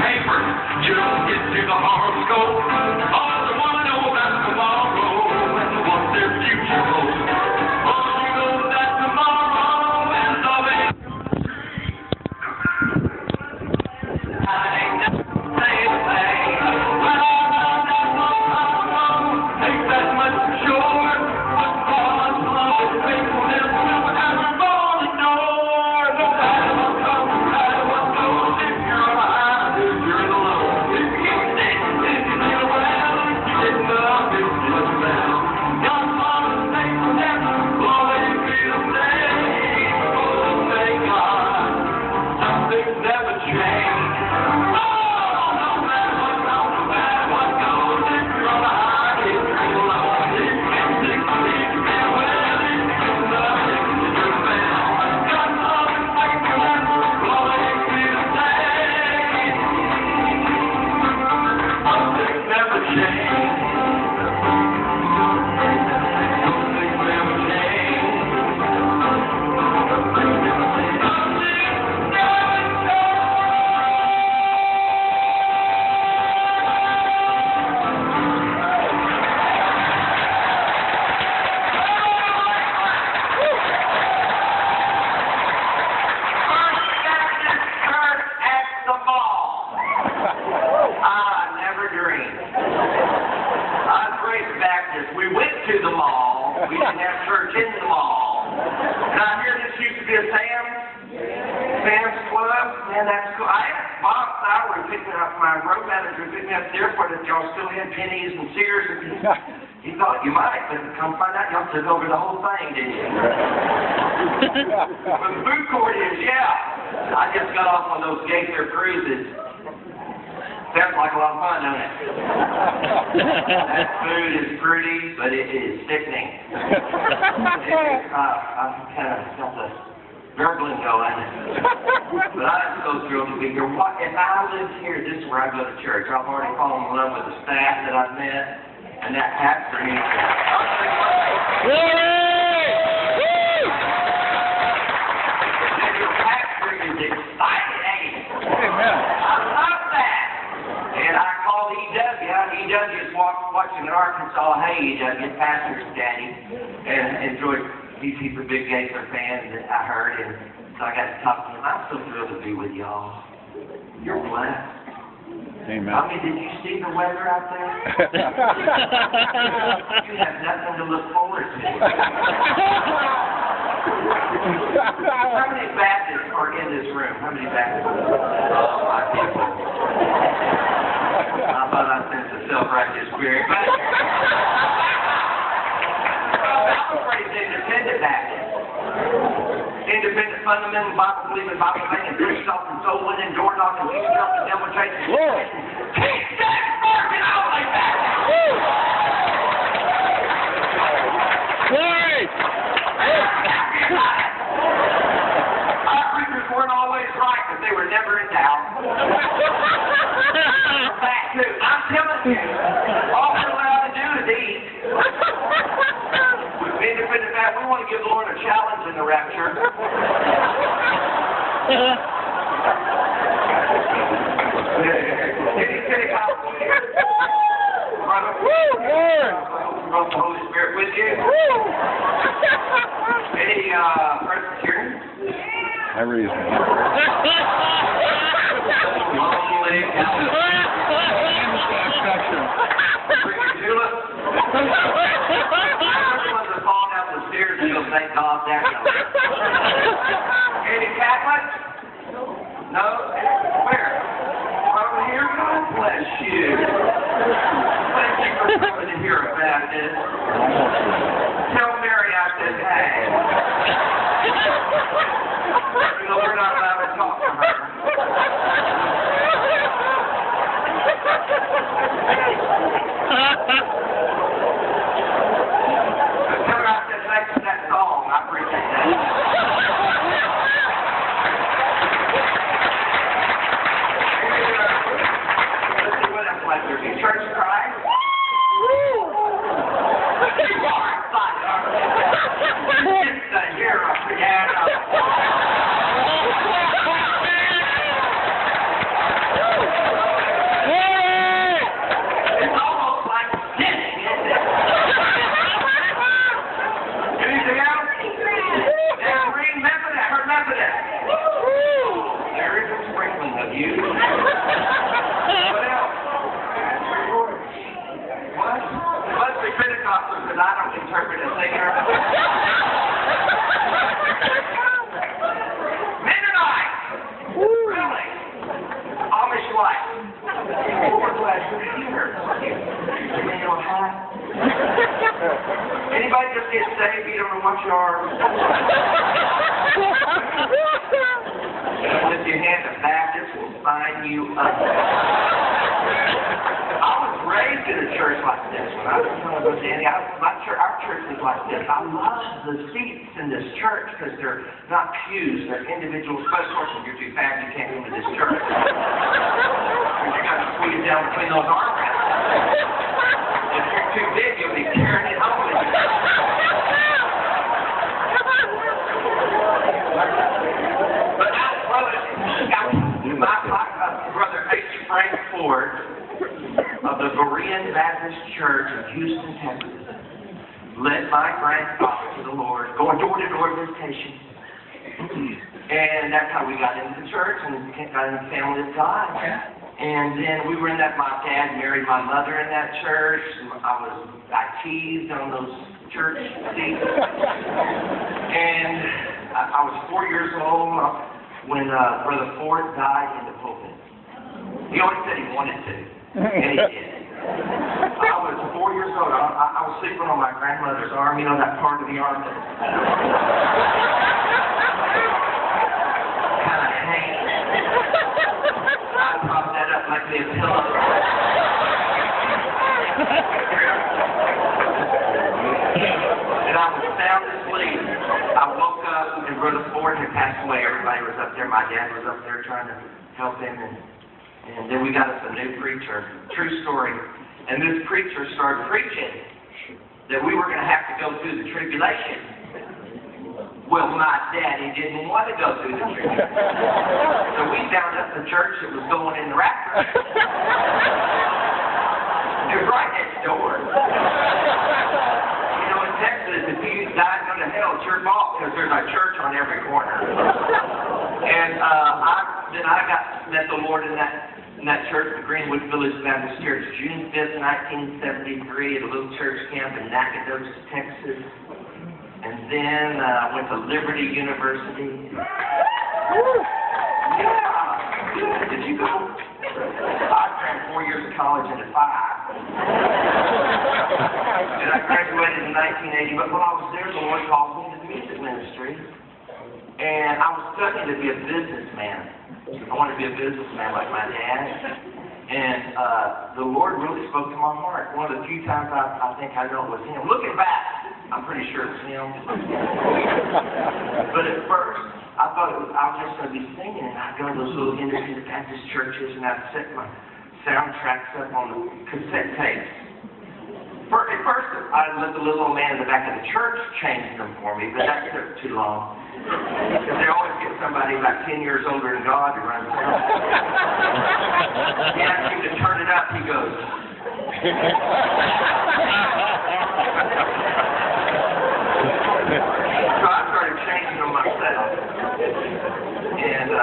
paper. Just get to the horoscope. All they want to know about tomorrow and what their future holds. All you know that tomorrow is always. I ain't never saying a thing. Well, I know that tomorrow ain't that much sure. But God's love is faithfulness will ever fall ignore. No matter what comes, no matter what goes, if you're alive, if you're alone, if you can't stand, if you feel well, if you didn't love, if you just fell. God's love is faithfulness will always be the same. Oh, thank God, some things never change. We went to the mall. We didn't have church in the mall. And I hear this used to be a Sam's Club. Man, that's cool. I asked Bob Sauer, picking up my road manager, picking me up at the airport, if y'all still had Pennies and Sears. And he thought you might, but come find out y'all took over the whole thing, didn't you? But the food court is, yeah. I just got off on those Gaither cruises. Sounds like a lot of fun, don't it? That food is pretty, but it is sickening. I kind of got the gurgling going. But I'm so thrilled to be here. If I lived here, this is where I go to church. I've already fallen in love with the staff that I've met, and that pastor needs the pastor is exciting. Amen. I love that. And I called EW. EW's watching in Arkansas. Hey, EW, pastor's daddy. And enjoyed, he's a big Gaither fan that I heard. And so I got to talk to him. I'm so thrilled to be with y'all. You're blessed. Amen. I mean, did you see the weather out there? You have nothing to look forward to. How many Baptists are in this room? How many Baptists? Oh, my people. I thought I sensed a self-righteous spirit, but I'm afraid it's independent Baptist. Independent, fundamental, Bible-believing, Bible-thinking, Christ-talking, soul-winning, door-knocking, Jesus-talking, devil-chasing. Keep that working out like that! Glory! Our preachers weren't always right, but they were never in doubt. I'm telling you, all we're allowed to do is eat. With independent Baptists, we want to give the Lord a challenge in the rapture. Any Pentecostal here? Brother? Brought the Holy Spirit with you? Any Presbyterians? I reason. Lonely everyone's a falling out the stairs and you'll thank God that. Any Catholics? No? Where? Over here? God bless you. Thank you for coming to hear about this. Tell Mary I said hey. No, we're not allowed to talk to her. Tell her I said thanks for that song. I appreciate that. Let's see what else like there. Church Christ? You are excited, aren't you? It's the hero piano. like, oh, we're glad you're here. You may know hat. Anybody just get saved, you don't know what you are? Lift your hand, the Baptist will sign you up. I was raised in a church like this. When I was telling Brother Danny, our church was like this. I love the seats in this church because they're not pews, they're individual. Of course, if you're too fat, you can't come to this church. You got to squeeze down between those armrests. If you're too big, you'll be carrying it home with you. But my brother H. Frank Ford of the Berean Baptist Church of Houston, Texas, led my grandfather to the Lord, going door-to-door visitation. And that's how we got into the church and got in the family of God. And then we were in that, my dad married my mother in that church. I teased on those church seats. And I was 4 years old when Brother Ford died in the pulpit. He always said he wanted to, and he did. I was 4 years old. I was sleeping on my grandmother's arm, you know, that part of the arm that kind of hangs. I propped that up like a pillow. And I was sound asleep. I woke up and Brother Ford had passed away. Everybody was up there. My dad was up there trying to help him. And then we got us a new preacher. True story. And this preacher started preaching that we were going to have to go through the tribulation. Well, my daddy didn't want to go through the tribulation. So we found up the church that was going in the rapture. It was right next door. You know, in Texas, if you die and go to hell, it's your fault because there's a church on every corner. And then I met the Lord in that church, the Greenwood Village Baptist Church, June 5th, 1973, at a little church camp in Nacogdoches, Texas. And then I went to Liberty University. Yeah. Did you go? I crammed 4 years of college into 5. And I graduated in 1980. But while I was there, the Lord called me to the music ministry. And I was studying to be a businessman. I wanted to be a businessman like my dad. And the Lord really spoke to my heart. One of the few times I think I know it was Him. Looking back, I'm pretty sure it was Him. But at first, I thought I was just going to be singing. And I'd go to those little independent Baptist churches and I'd set my soundtracks up on the cassette tapes. At first, I let the little old man in the back of the church change them for me, but that took too long. Because they always get somebody about 10 years older than God to run the sound. He asked him to turn it up, he goes. So I started changing them myself. And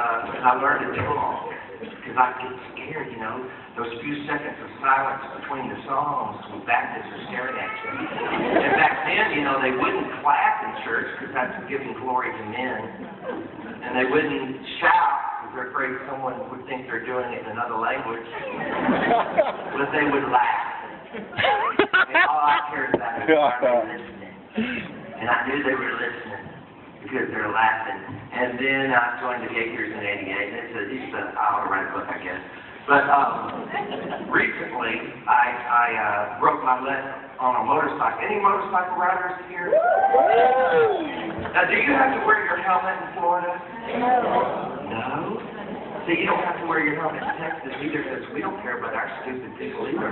I learned to talk. Because I get scared, you know. Those few seconds of silence between the songs when Baptists are staring at you. And back then, you know, they wouldn't clap in church because that's giving glory to men. And they wouldn't shout because they're afraid someone would think they're doing it in another language. But they would laugh. And all I cared about is are they listening? And I knew they were listening because they're laughing. And then I joined the Gators in '88. And he said, I'll write a book, I guess. But recently, I broke my leg on a motorcycle. Any motorcycle riders here? Now, do you have to wear your helmet in Florida? No. See, you don't have to wear your helmet in Texas either because we don't care about our stupid people either.